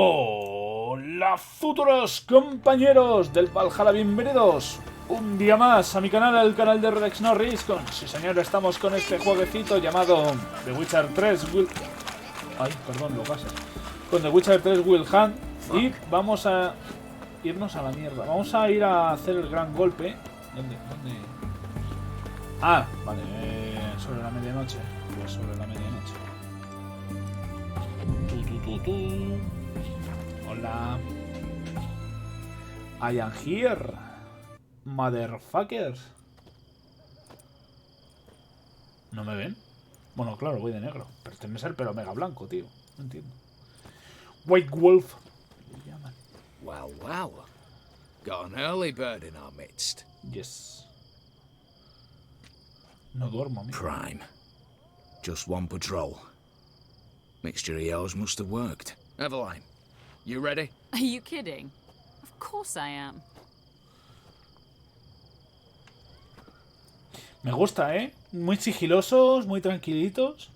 Hola futuros compañeros del Valhalla, bienvenidos un día más a mi canal, el canal de Rudex Norris. Sí señor, estamos con este jueguecito llamado The Witcher 3 Ay, perdón, lo pasas. Con The Witcher 3 Will Hunt. Y vamos a irnos a la mierda. Vamos a ir a hacer el gran golpe. ¿Dónde? Ah, vale, sobre la medianoche. Pues sobre la medianoche. Hola. I am here, motherfuckers. ¿No me ven? Bueno, claro, voy de negro. Pero este me sale el pelo mega blanco, tío. No entiendo. White Wolf. Wow, wow. Got an early bird in our midst. Yes. No duermo, amigo. Prime. Just one patrol. Mixture of yours must have worked. Eveline, you ready? Are you kidding? Of course I am. Me gusta, ¿eh? Muy sigilosos, muy tranquilitos.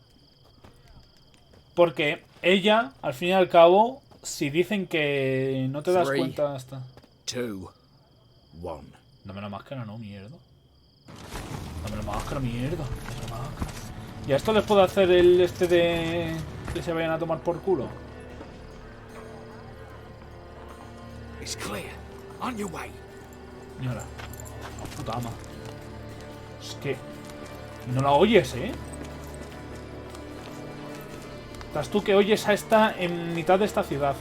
Porque ella, al fin y al cabo, si dicen que no te das cuenta hasta... 2, 1. Dame la máscara, no, mierda. Dame la máscara, mierda. Dame la máscara. ¿Y a esto les puedo hacer el este de... que se vayan a tomar por culo? It's clear. On your way. Mira, la puta ama. Es que... no la oyes, ¿eh? Estás tú que oyes a esta en mitad de esta ciudad.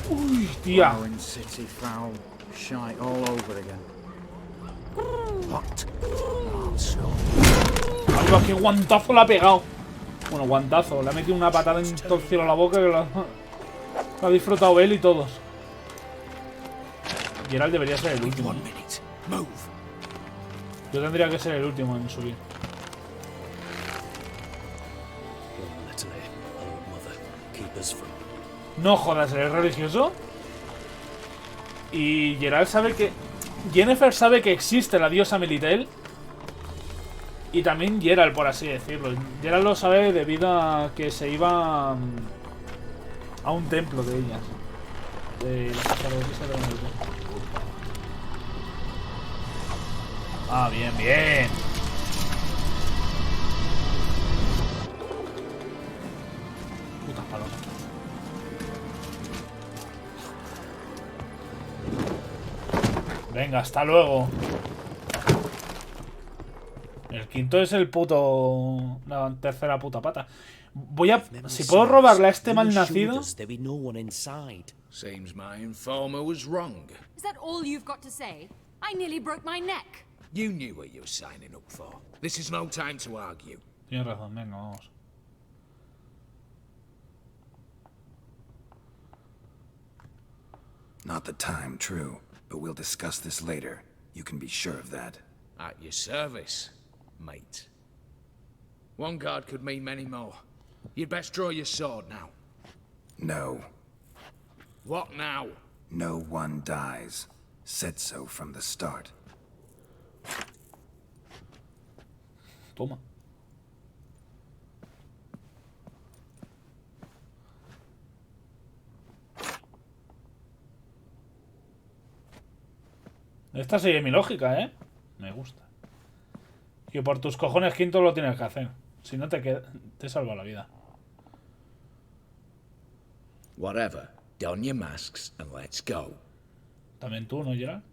Uy, tía. Ay, va, qué guantazo le ha pegado. Bueno, guantazo. Le ha metido una patada en todo el cielo a la boca que lo ha disfrutado él y todos. Geralt debería ser el último, ¿no? Yo tendría que ser el último en subir. No jodas, ¿eres religioso? Y Geralt sabe que... Yennefer sabe que existe la diosa Melitel. Y también Geralt, por así decirlo. Geralt lo sabe debido a que se iba a un templo de ellas. De la sacerdotisa de Melitel. Ah, bien, bien. Putas palomas. Venga, hasta luego. El quinto es el puto... la tercera puta pata. Voy a... si puedo robarle a este malnacido... Seems my informer was wrong. Is that all you've got to say? I nearly broke my neck. You knew what you were signing up for. This is no time to argue. Tienes razón, venga, vamos. Not the time, true. But we'll discuss this later. You can be sure of that. At your service, mate. One guard could mean many more. You'd best draw your sword now. No. What now? No one dies. Said so from the start. Toma. Esta sigue mi lógica, ¿eh? Me gusta. Que por tus cojones quinto lo tienes que hacer. Si no te salva la vida. Whatever. Don your masks and let's go. También tú, ¿no, Geralt?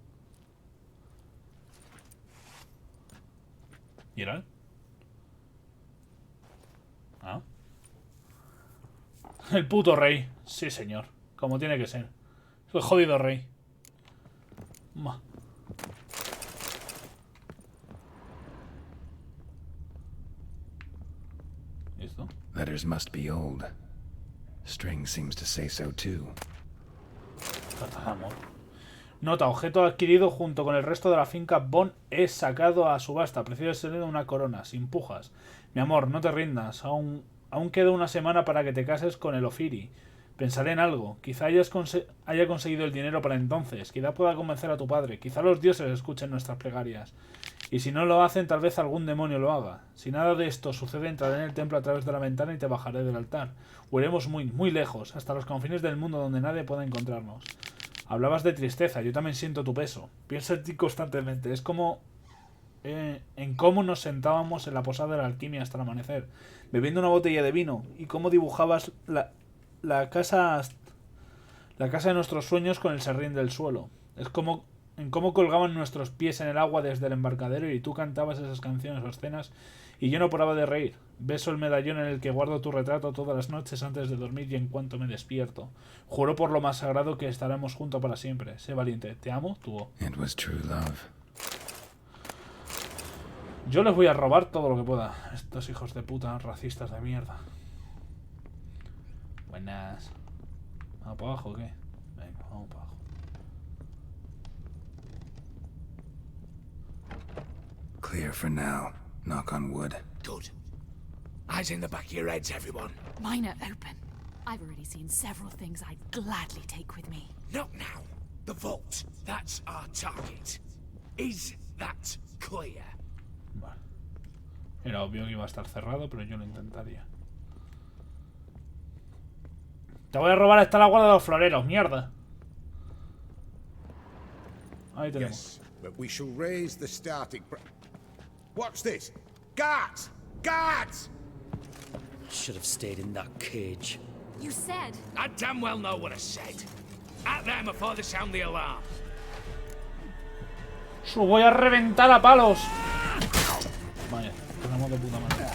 ¿Geralt? Ah. El puto rey. Sí, señor. Como tiene que ser. El jodido rey. Ma. ¿Esto? Letters must be old. String seems to say so too. Carta de amor. Nota, objeto adquirido junto con el resto de la finca Bon es sacado a subasta. Prefiero ser una corona, sin pujas. Mi amor, no te rindas. Aún queda una semana para que te cases con el Ofiri. Pensaré en algo. Quizá haya conseguido el dinero para entonces. Quizá pueda convencer a tu padre. Quizá los dioses escuchen nuestras plegarias. Y si no lo hacen, tal vez algún demonio lo haga. Si nada de esto sucede, entraré en el templo a través de la ventana y te bajaré del altar. Huiremos muy, muy lejos, hasta los confines del mundo donde nadie pueda encontrarnos. Hablabas de tristeza, yo también siento tu peso. Pienso en ti constantemente. Es como en cómo nos sentábamos en la posada de la alquimia hasta el amanecer, bebiendo una botella de vino, y cómo dibujabas la casa de nuestros sueños con el serrín del suelo. Es como en cómo colgaban nuestros pies en el agua desde el embarcadero y tú cantabas esas canciones o escenas y yo no paraba de reír. Beso el medallón en el que guardo tu retrato todas las noches antes de dormir y en cuanto me despierto. Juro por lo más sagrado que estaremos juntos para siempre. Sé valiente. Te amo, tú. It was true love. Yo les voy a robar todo lo que pueda. Estos hijos de puta racistas de mierda. Buenas. ¿Vamos para abajo o qué? Venga, vamos para abajo. Clear for now. Knock on wood. Good. Eyes in the back of your heads, everyone. Mine are open. I've already seen several things I'd gladly take with me. Not now. The vault. That's our target. Is that clear? Vale. Era obvio que iba a estar cerrado, pero yo lo intentaría. Te voy a robar esta la guarda de los floreros, mierda. Ahí tenemos. Yes, but we shall raise the starting. What's this? Guards! Guards! Should have stayed in that cage. You said... I damn well know what I said. At them before they sound the alarm. ¡Su voy a reventar a palos! Vaya, tenemos de puta madre.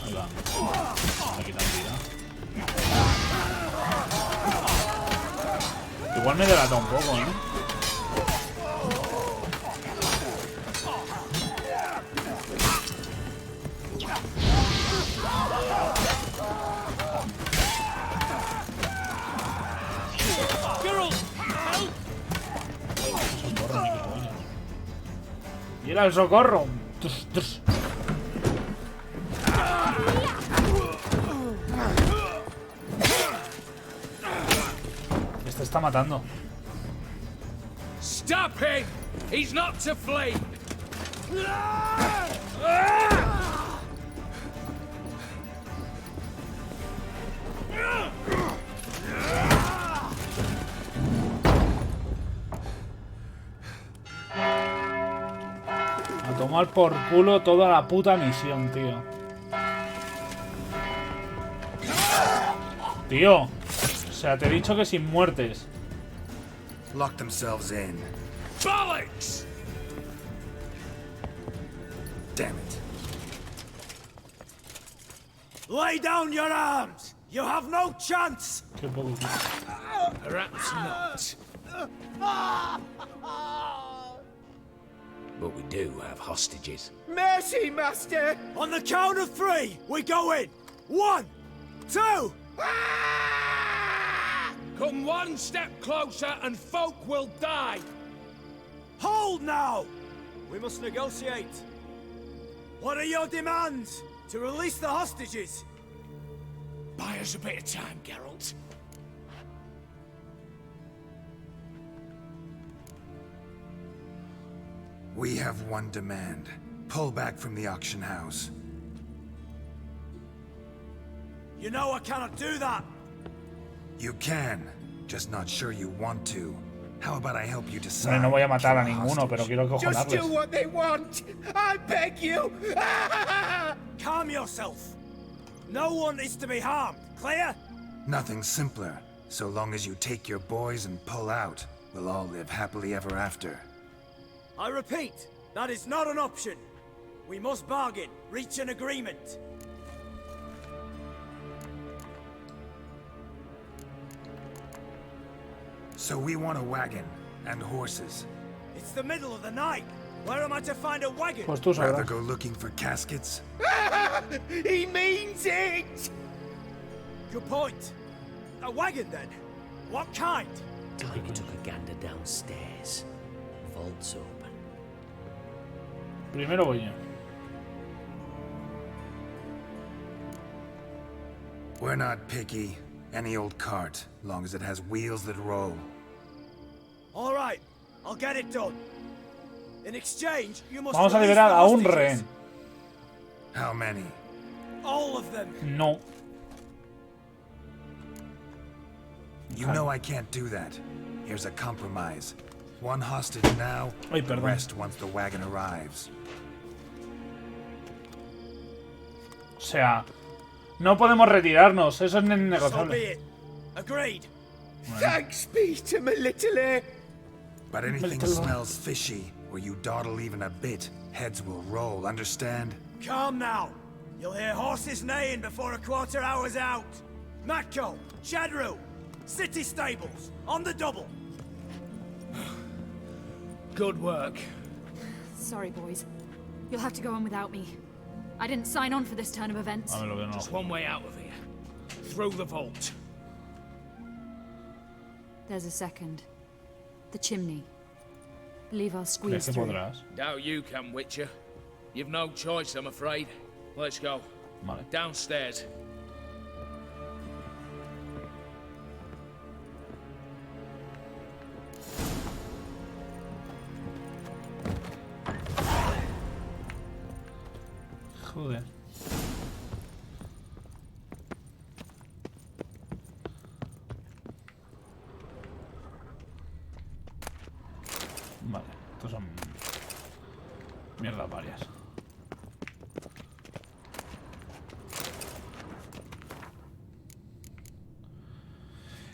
Ahí va. Me quitan vida. Igual me delata un poco, ¿eh? Socorro, ni qué coño. Y era el socorro. Tus, tus. Este está matando. Stop him! He's not to flee! A tomar por culo toda la puta misión, tío. Tío. O sea, te he dicho que sin muertes. Lock themselves in. Bollocks! Damn it. Lay down your arms! You have no chance! Qué poco. Perhaps not. But we do have hostages. Mercy, master! On the count of 3, we go in! 1, 2... Come one step closer and folk will die! Hold now! We must negotiate. What are your demands? To release the hostages? Buy us a bit of time, Geralt. We have one demand. Pull back from the auction house. You know I cannot do that! You can, just not sure you want to. How about I help you decide? Bueno, no voy a matar a Kill ninguno, pero hostage. quiero Just do cojonarles. what they want! I beg you! Calm yourself! No one is to be harmed, clear? Nothing simpler. So long as you take your boys and pull out, we'll all live happily ever after. I repeat, that is not an option. We must bargain, reach an agreement. So we want a wagon and horses. It's the middle of the night. Where am I to find a wagon? Pues tú Rather sabrás. go looking for caskets? He means it! Good point. A wagon then? What kind? Time took a gander downstairs. Vault's open. Primero voy yo. We're not picky. Any old cart, long as it has wheels that roll. All right, I'll get it done. In exchange, you must Vamos a release liberar the a un hostages. rehén. How many? All of them. No. You know I can't do that. Here's a compromise. One hostage now, Ay, the perdón. rest once the wagon arrives. O sea, no podemos retirarnos. Eso es So be innegociable. it. Agreed. Thanks be to my little But anything Little- smells fishy, or you dawdle even a bit, heads will roll, understand? Calm now. You'll hear horses neighing before a quarter hour's out. Matco, Shadru, city stables, on the double. Good work. Sorry, boys. You'll have to go on without me. I didn't sign on for this turn of events. A ver lo que no. Just one way out of here. Through the vault. There's a second. The chimney. Believe I'll ¿Crees squeeze que through. podrás? Doubt you can, Witcher. You've no choice, I'm afraid. Let's go. Vale. Downstairs. Joder. Vale, estos son mierdas varias.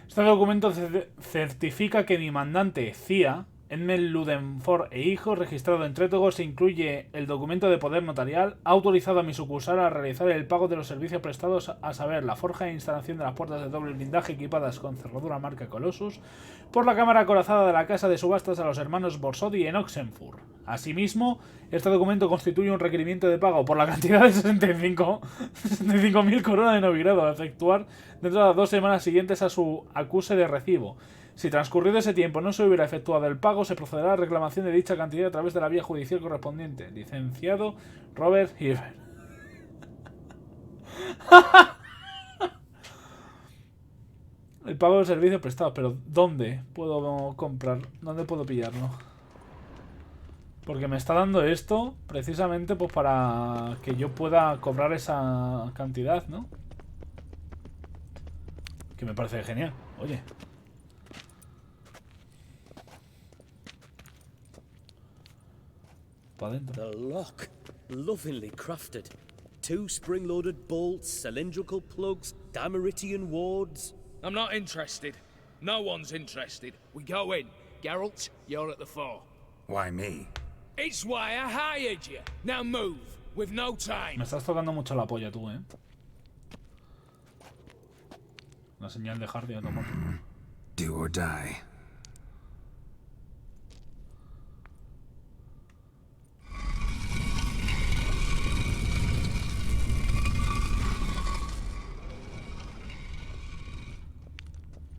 Este documento certifica que mi mandante, CIA, Enmel Ludenford e hijo, registrado entre todos, incluye el documento de poder notarial, ha autorizado a mi sucursal a realizar el pago de los servicios prestados, a saber, la forja e instalación de las puertas de doble blindaje equipadas con cerradura marca Colossus, por la cámara acorazada de la casa de subastas a los hermanos Borsodi en Oxenfurt. Asimismo, este documento constituye un requerimiento de pago por la cantidad de 65.000 coronas de novigrado a efectuar dentro de las 2 semanas siguientes a su acuse de recibo. Si transcurrido ese tiempo no se hubiera efectuado el pago, se procederá a la reclamación de dicha cantidad a través de la vía judicial correspondiente. Licenciado Robert Hilbert. El pago del servicio prestado, pero ¿dónde puedo comprar? ¿Dónde puedo pillarlo? Porque me está dando esto precisamente pues para que yo pueda cobrar esa cantidad, ¿no? Que me parece genial. Oye. Pa' dentro. The lock. Lovingly crafted. 2 spring-loaded bolts, cylindrical plugs, Dameritian wards. I'm not interested. No one's interested. We go in. Geralt, you're at the fore. Why me? It's why I hired you. Now move. We've no time. Me estás tocando mucho la polla tú, ¿eh? La señal de Hardy automático. Do or die.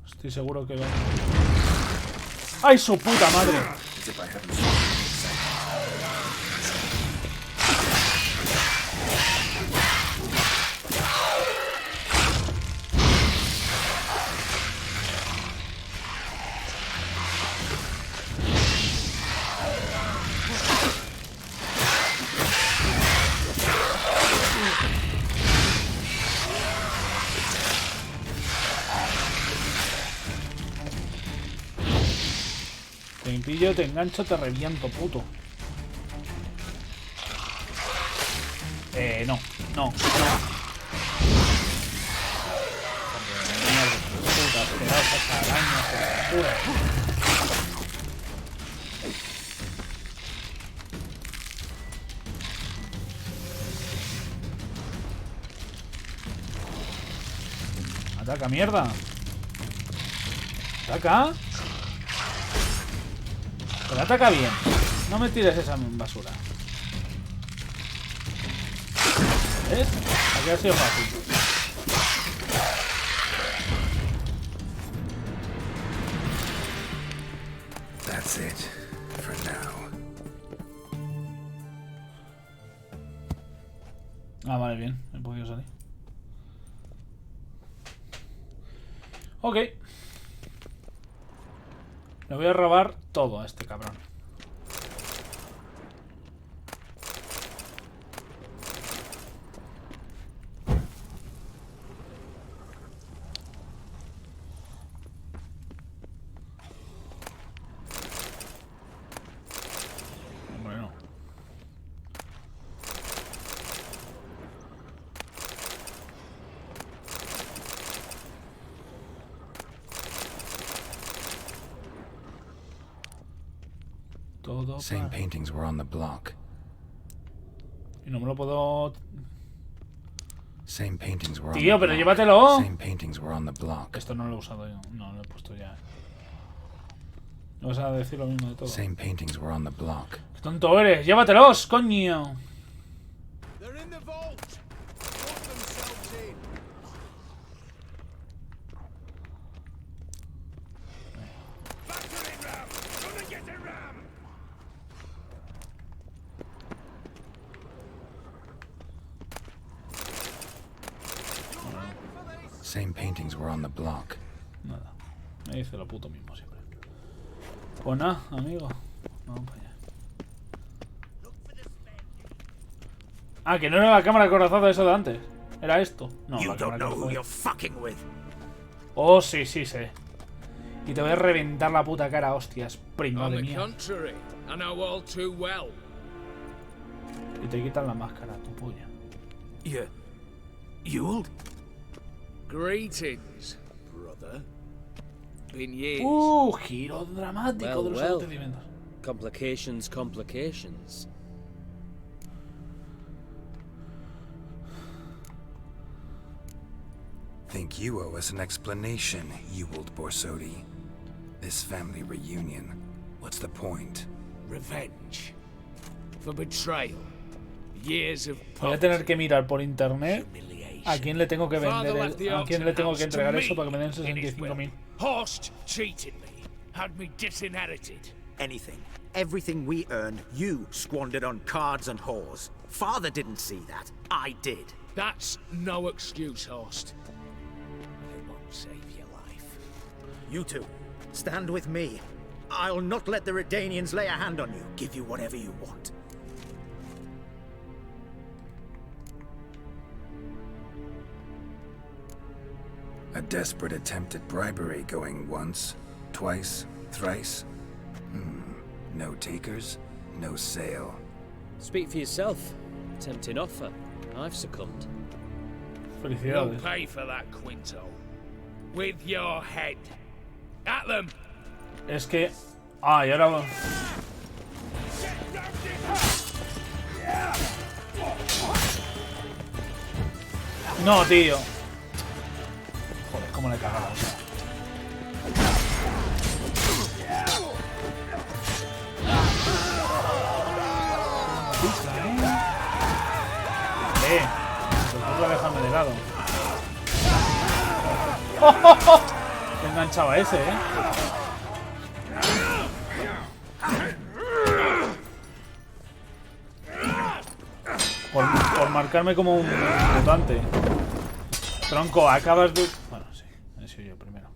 Estoy seguro que va. ¡Ay, su puta madre! As if I haven't seen Te pillo, te engancho, te reviento, puto. No, no, no. Mierda, puta, pedazos, arañas, puta. Ataca, mierda. Ataca. Pero ataca bien. No me tires esa basura. ¿Ves? Aquí ha sido fácil. That's it. For now. Ah, vale, bien. He podido salir. Ok. Le voy a robar todo a este cabrón. Bueno. Todo Same paintings were on the block. Y no me lo puedo... Same paintings were on Tío, the pero block. llévatelo. Same paintings were on the block. Esto no lo he usado yo. No, lo he puesto ya. ¿No vas a decir lo mismo de todo? Same paintings were on the block. ¡Qué tonto eres! ¡Llévatelos, coño! They're in the vault. Put themselves in. Battering ram. Gonna get a ram. Same paintings were on the block. Nada. Me dice lo puto mismo siempre. Pues nada, amigo. Vamos para allá. Ah, que no era la cámara corazada eso de antes. Era esto. No, You la don't cámara know who corazada. you're fucking with. Oh, sí, sí, sé. Y te voy a reventar la puta cara, hostias. Pringao On de the mía. contrary, I know all too well. Y te quitan la máscara, tu polla. You old? Greetings, brother. Been years. Giro dramático de los Well, well. acontecimientos. Complications, complications. Think you owe us an explanation, you old Borsodi. This family reunion. What's the point? Revenge. For betrayal. Years of Voy a tener que mirar por internet a quién le tengo que Father vender, left the a quién le tengo que auction entregar house eso to para que me den me in his 65.000. will. Horst cheated me. Had me disinherited. Anything. Everything we earned, you squandered on cards and whores. Father didn't see that. I did. That's no excuse, Horst. It won't save your life. You two, stand with me. I'll not let the Redanians lay a hand on you. Give you whatever you want. A desperate attempt at bribery going once, twice, thrice. No takers, no sale. Speak for yourself. Tempting offer. I've succumbed. You'll Felicidades. pay for that, Quinto. With your head. At them! Es que... Ah, y ahora... No, tío. Joder, cómo le he cagado. Se puede dejarme de lado. Qué enganchaba ese, Por marcarme como un mutante. Tronco, acabas de... Bueno, sí, he sido yo primero.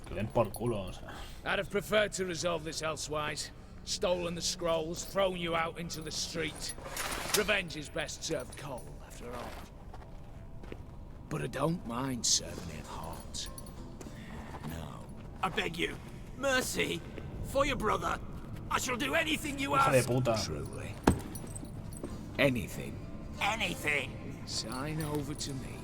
Que den por culo, o sea. I'd have preferred to resolve this elsewise. Stolen the scrolls, thrown you out into the street. Revenge is best served cold, after all. But I don't mind serving it hot. No. I beg you. Mercy. For your brother. I shall do anything you Hija de ask. puta. Truly. Anything. Anything. Sign over to me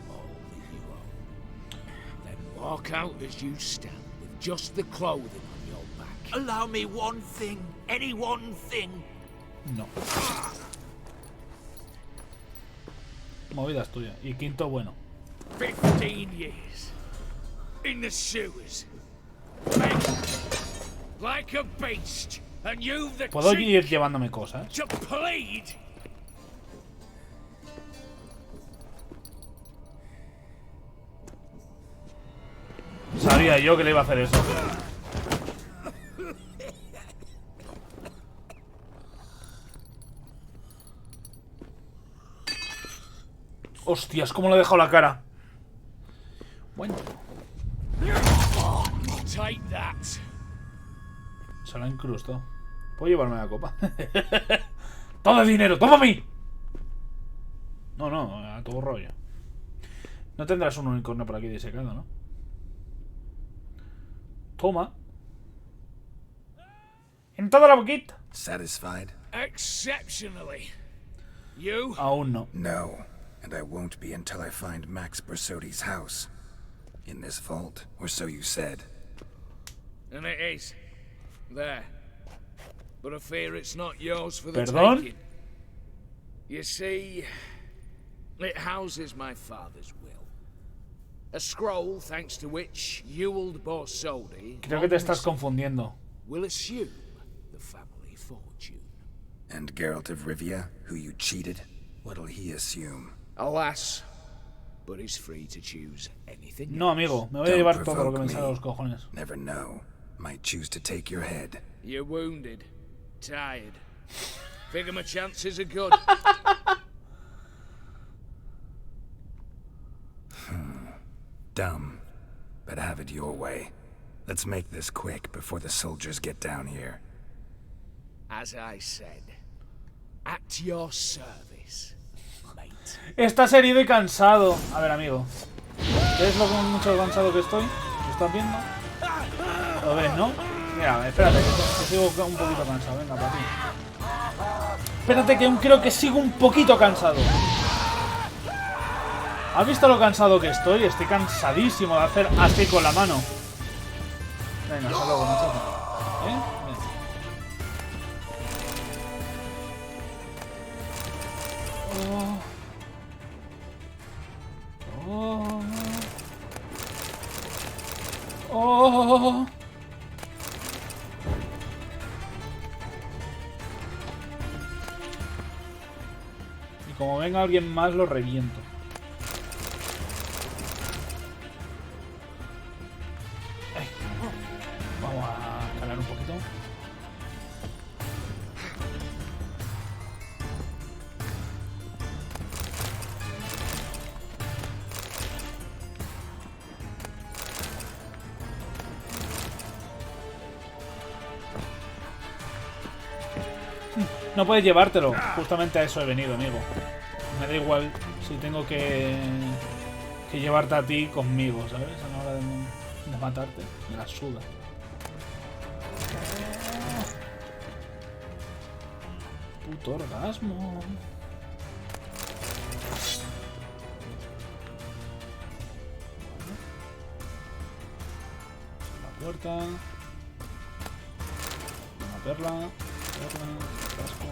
all that you own. Then walk out as you stand with just the clothing on your back. Allow me one thing. Any one thing. No. Movidas tuyas. Y quinto bueno. 15 years. In the sewers. Begging like a beast. And you've the Puedo ir cheek llevándome cosas. to plead. Sabía yo que le iba a hacer eso. Hostias, cómo le he dejado la cara. Bueno. Take that. Se la incrustó. ¿Puedo llevarme la copa? ¡Todo el dinero! ¡Toma a mí! No, no, a todo rollo. No tendrás un unicornio por aquí disecado, ¿no? Toma. En toda la boquita. Satisfied? Exceptionally. You? Aún no. No, and I won't be until I find Max Bersodi's house. In this vault, or so you said. And it is. There. But I fear it's not yours for the ¿Perdón? taking. You see, it houses my father's will. A scroll thanks to which Ewald Borsodi Creo que te estás confundiendo. will assume the family fortune. And Geralt of Rivia, who you cheated, what'll he assume? Alas, but he's free to choose anything. No, amigo, me voy a llevar todo lo que me salga a los cojones. Never know. Might choose to take your head. You're wounded, tired. Figure my chances are good. Dumb, but have it your way. Let's make this quick before the soldiers get down here. As I said, at your service, mate. Estás herido y cansado. A ver, amigo. ¿Ves lo mucho cansado que estoy? ¿Lo estás viendo? ¿Lo ves, no? Mira, espérate, que sigo un poquito cansado. Venga, para ti. Espérate, que aún creo que sigo un poquito cansado. ¿Has visto lo cansado que estoy? Estoy cansadísimo de hacer así con la mano. Venga, hasta luego, machote. ¿Eh? Oh. Oh. Oh. Y como venga alguien más, lo reviento. Ay. Vamos a escalar un poquito. No puedes llevártelo. Justamente a eso he venido, amigo. Me da igual si tengo que llevarte a ti conmigo, ¿sabes? A la hora de matarte. Me la suda. Puto orgasmo. La puerta. Una perla. Casco.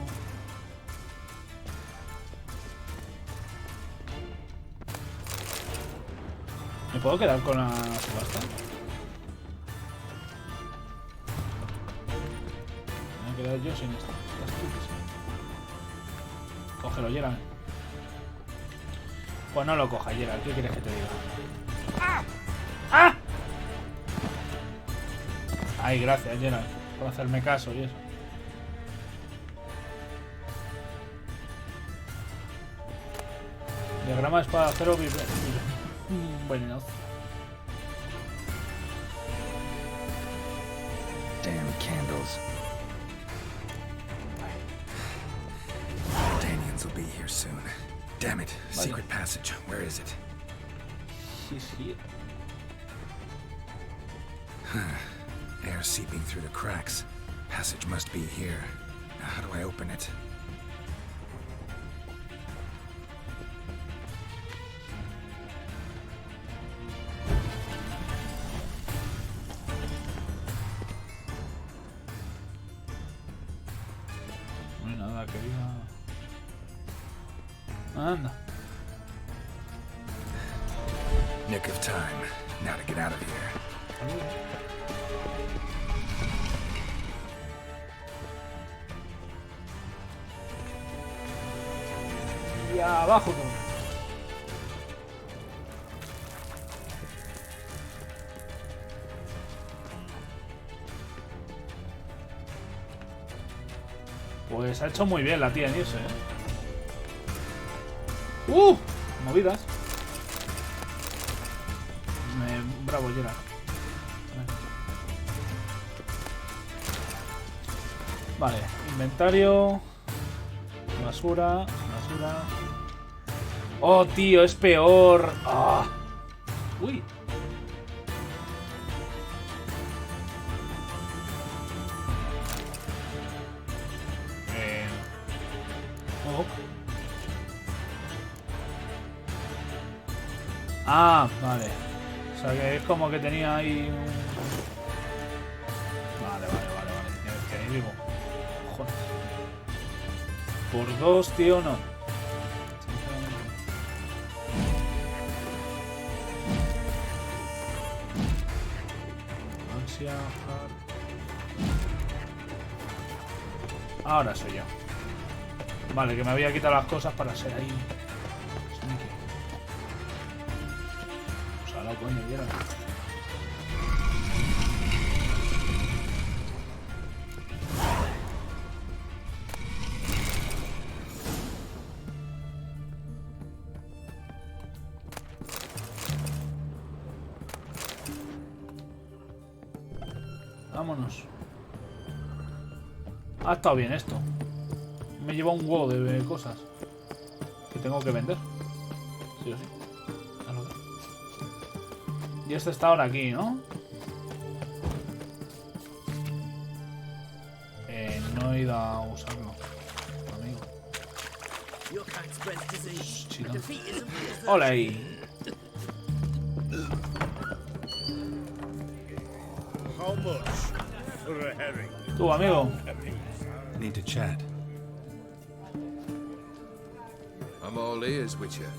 ¿Me puedo quedar con la subasta? Me voy a quedar yo sin esto. Cógelo, Geralt. Pues no lo coja, Geralt. ¿Qué quieres que te diga? ¡Ah! ¡Ah! Ay, gracias, Geralt, por hacerme caso y eso. Diagrama de espada cero venenoso. Damn candles. Daniels will be here soon. Damn it. Secret passage. Where is it? He's here. Air seeping through the cracks. Passage must be here. Now, how do I open it? No hay nada que diga. Anda. Nick of time. Now to get out of here. Y abajo todo. Pues ha hecho muy bien la tía en irse, ¿eh? movidas. Bravo, Gerard. Vale, inventario. Basura. Oh, tío, es peor. Ah. Uy. Oh. Ah, vale. O sea que es como que tenía ahí un... Vale. Que ahí digo. Joder. Por 2, tío, no. Ansia. Ahora soy yo. Vale, que me había quitado las cosas para ser ahí. O sea, la coño, ya. Vámonos. Ha estado bien esto. Me lleva un huevo de cosas que tengo que vender. Sí o sí. Y este está ahora aquí, ¿no? No he ido a usarlo, amigo. Chido. Hola ahí. Tú, amigo. Need to chat. I'm all ears, Witcher.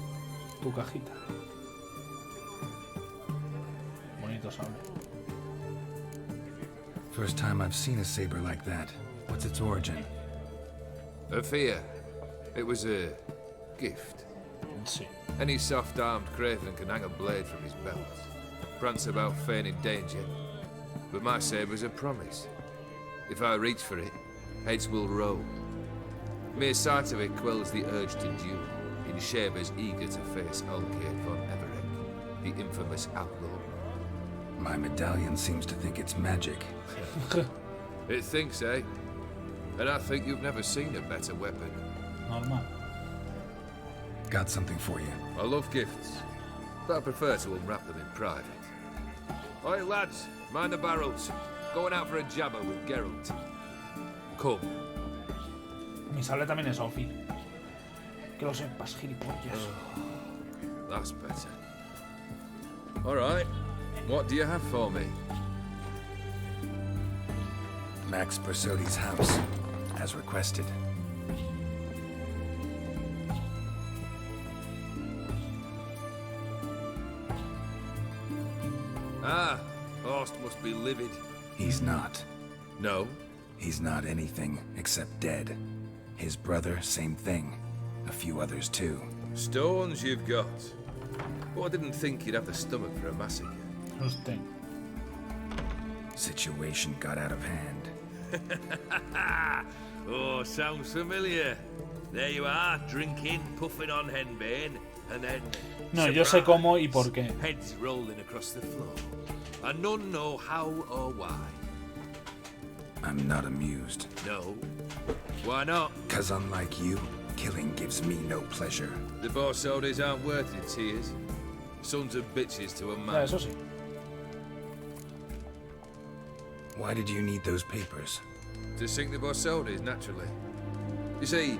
Tu cajita. Bonito sable. First time I've seen a saber like that. What's its origin? A fear. It was a gift. Sí. Any soft-armed craven can hang a blade from his belt, prance about feigning danger. But my saber's a promise. If I reach for it, heads will roll. Mere sight of it quells the urge to duel, in Shabers eager to face Ulkir von Everett, the infamous outlaw. My medallion seems to think it's magic. It thinks, eh? And I think you've never seen a better weapon. Normal. Got something for you. I love gifts, but I prefer to unwrap them in private. Oi, lads, mind the barrels. Going out for a jabber with Geralt. Come. Mi sable también es Sophie. Que lo sepas, gilipollas. That's better. All right. What do you have for me? Max Bersodi's house, as requested. Ah, Horst must be livid. He's not. No? He's not anything except dead. His brother, same thing. A few others too. Stones you've got. Well, I didn't think you'd have the stomach for a massacre. Usted. Situation got out of hand. Oh, sounds familiar. There you are, drinking, puffing on henbane, and then... No, yo sé cómo y por qué. Heads rolling across the floor. And none know how or why. I'm not amused. No? Why not? 'Cause unlike you, killing gives me no pleasure. The Borsodis aren't worth your tears. Sons of bitches to a Ya, man. eso sí. Why did you need those papers? To sink the Borsodis, naturally. You see,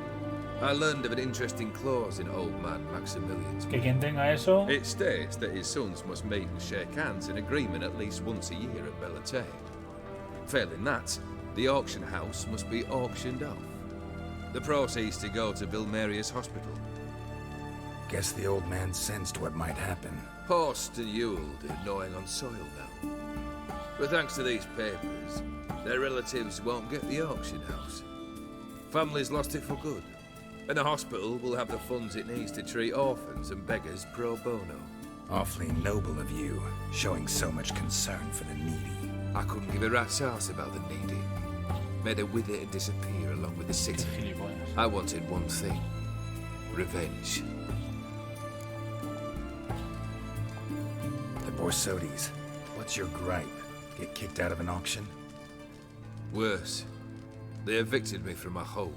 I learned of an interesting clause in old man Maximilian's Que will. quien tenga eso... It states that his sons must meet and shake hands in agreement at least once a year at Bellatane. Failing that, the auction house must be auctioned off. The proceeds to go to Vilmeria's hospital. Guess the old man sensed what might happen. Horst and Ewald are gnawing on soil now. But thanks to these papers, their relatives won't get the auction house. Families lost it for good. And the hospital will have the funds it needs to treat orphans and beggars pro bono. Awfully noble of you, showing so much concern for the needy. I couldn't give a rat's ass about the needy. Made her wither and disappear along with the city. Gilipollas. I wanted one thing. Revenge. Borsodi's. What's your gripe? Get kicked out of an auction? Worse. They evicted me from my home.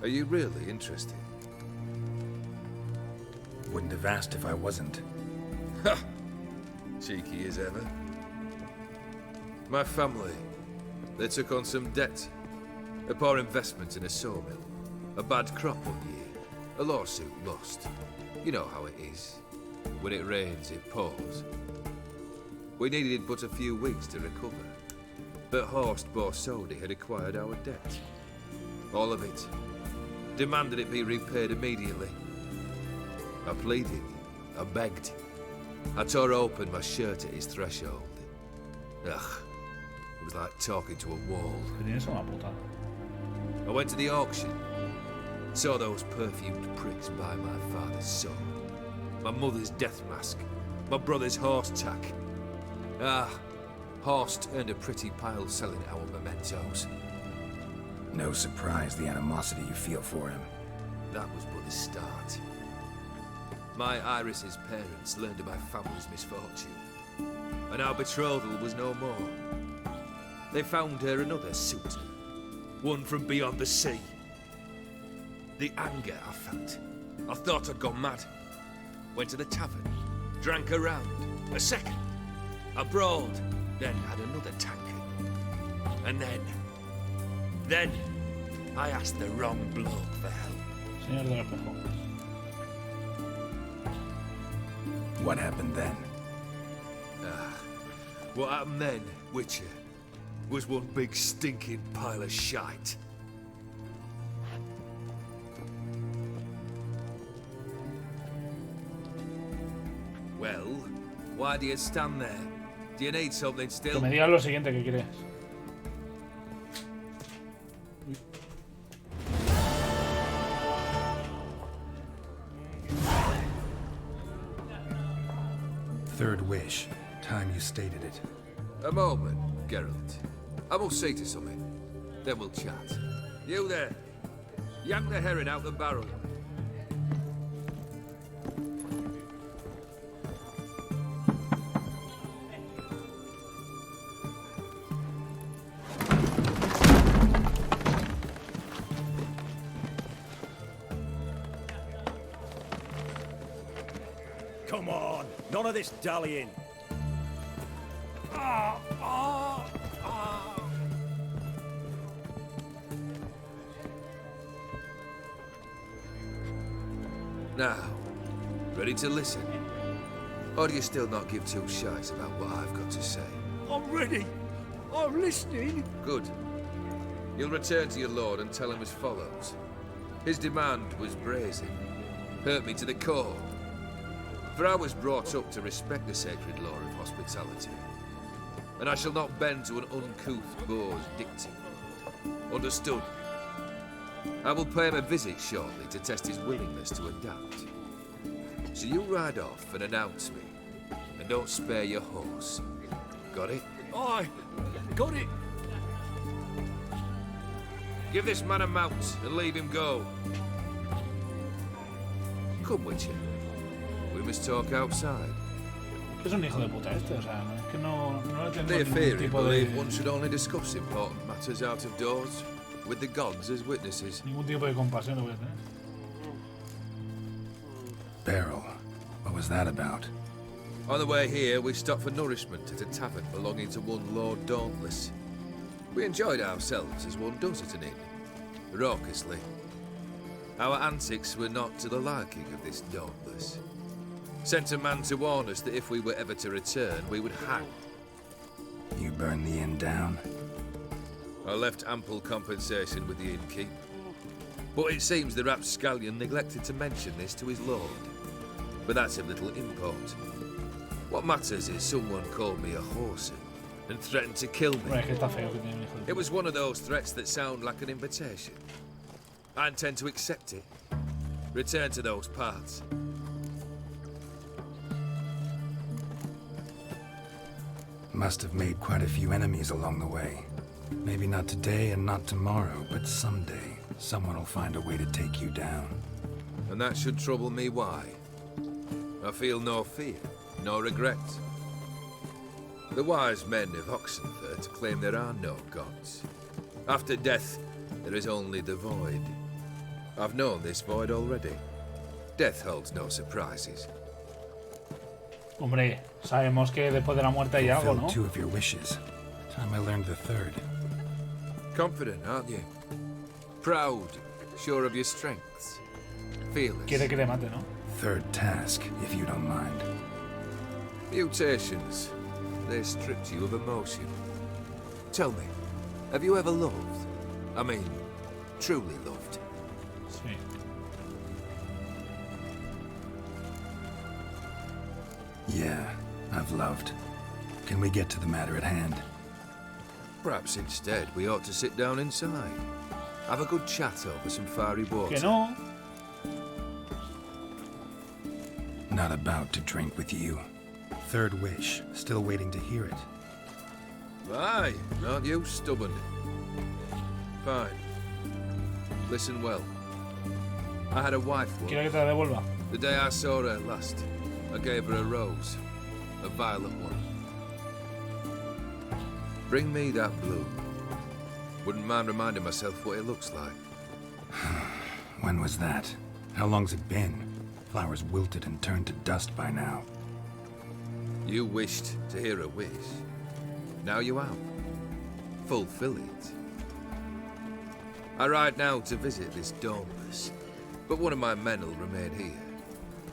Are you really interested? Wouldn't have asked if I wasn't. Ha! Cheeky as ever. My family, they took on some debt. A poor investment in a sawmill. A bad crop one year. A lawsuit lost. You know how it is. When it rains, it pours. We needed but a few weeks to recover. But Horst Borsodi had acquired our debt. All of it. Demanded it be repaid immediately. I pleaded. I begged. I tore open my shirt at his threshold. Ugh. It was like talking to a wall. I went to the auction. Saw those perfumed pricks buy my father's sword. My mother's death mask. My brother's horse tack. Ah, Horst earned a pretty pile selling our mementos. No surprise the animosity you feel for him. That was but the start. My Iris's parents learned of my family's misfortune, and our betrothal was no more. They found her another suitor, one from beyond the sea. The anger I felt, I thought I'd gone mad. Went to the tavern, drank a round, a second, I brawled, then had another tankard. And then, I asked the wrong bloke for help. Señor del espejo. What happened then? What happened then, Witcher, was one big stinking pile of shite. Well, why do you stand there? Do you need something still? Que me digas lo siguiente que quieres. Third wish. Time you stated it. A moment, Geralt. I must see to something. Then we'll chat. You there. Yank the herring out the barrel. Come on, none of this dallying. Now, ready to listen? Or do you still not give two shites about what I've got to say? I'm ready. I'm listening. Good. You'll return to your lord and tell him as follows. His demand was brazen. Hurt me to the core. For I was brought up to respect the sacred law of hospitality. And I shall not bend to an uncouth boor's dictum. Understood? I will pay him a visit shortly to test his willingness to adapt. So you ride off and announce me. And don't spare your horse. Got it? Aye, got it. Give this man a mount and leave him go. Come, Witcher. We must talk outside. Que es un hijo de puta este, o sea, es que no le tengo Their ningún theory tipo de... believe one should only discuss important matters out of doors, with the gods as witnesses. Ningún tipo de compasión no voy a tener. Barrel. What was that about? On the way here, we stopped for nourishment at a tavern belonging to one Lord Dauntless. We enjoyed ourselves as one does at an inn, raucously. Our antics were not to the liking of this Dauntless. Sent a man to warn us that if we were ever to return, we would hang. You burned the inn down? I left ample compensation with the innkeep. But it seems the rapscallion neglected to mention this to his lord. But that's of little import. What matters is someone called me a whoreson and threatened to kill me. Bueno, es que está feo que tiene un hijo de It was one of those threats that sound like an invitation. I intend to accept it. Return to those parts. Must have made quite a few enemies along the way. Maybe not today and not tomorrow, but someday, someone will find a way to take you down. And that should trouble me why? I feel no fear, no regret. The wise men of Oxenfurt claim there are no gods. After death, there is only the void. I've known this void already. Death holds no surprises. Hombre, sabemos que después de la muerte hay algo, ¿no? Fulfilled 2 of your wishes. Time I learned the 3rd. Confident, aren't you? Proud, sure of your strengths. Fearless. Quiere que te mate, ¿no? 3rd task, if you don't mind. Mutations. They stripped you of emotion. Tell me, have you ever loved? I mean, truly loved? Sí. Yeah, I've loved. Can we get to the matter at hand? Perhaps instead we ought to sit down inside. Have a good chat over some fiery water. Que no. Not about to drink with you. 3rd wish, still waiting to hear it. Aye, aren't you stubborn? Fine. Listen well. I had a wife once. Quiero que te la devuelva. The day I saw her last, I gave her a rose. A violet one. Bring me that blue. Wouldn't mind reminding myself what it looks like. When was that? How long's it been? Flowers wilted and turned to dust by now. You wished to hear a wish. Now you have. Fulfill it. I ride now to visit this Dormus, but one of my men will remain here.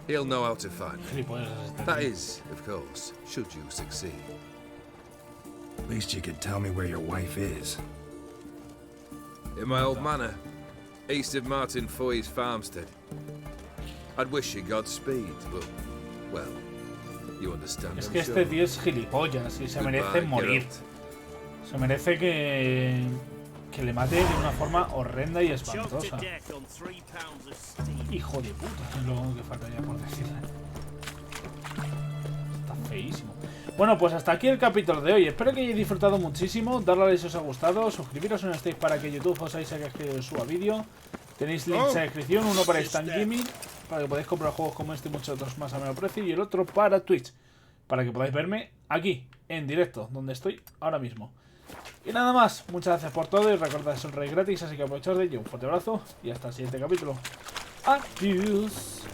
He'll know how to find me. That is, of course, should you succeed. At least you could tell me where your wife is. In my old manor, east of Martin Foy's farmstead. I'd wish you Godspeed, but, well, you understand. Es I'm que este sure. tío es gilipollas y se merece Goodbye, morir. Geralt. Se merece que le mate de una forma horrenda y espantosa. Hijo de puta, es lo que faltaría por decirle. Está feísimo. Bueno, pues hasta aquí el capítulo de hoy. Espero que hayáis disfrutado muchísimo. Darle a like si os ha gustado. Suscribiros si no estáis para que YouTube os hagáis que suba vídeo. Tenéis links en la descripción. Uno para Stan Gaming, para que podáis comprar juegos como este y muchos otros más a menor precio. Y el otro para Twitch, para que podáis verme aquí, en directo, donde estoy ahora mismo. Y nada más. Muchas gracias por todo. Y recordad que es un rey gratis, así que aprovechaos de ello. Un fuerte abrazo y hasta el siguiente capítulo. Adiós.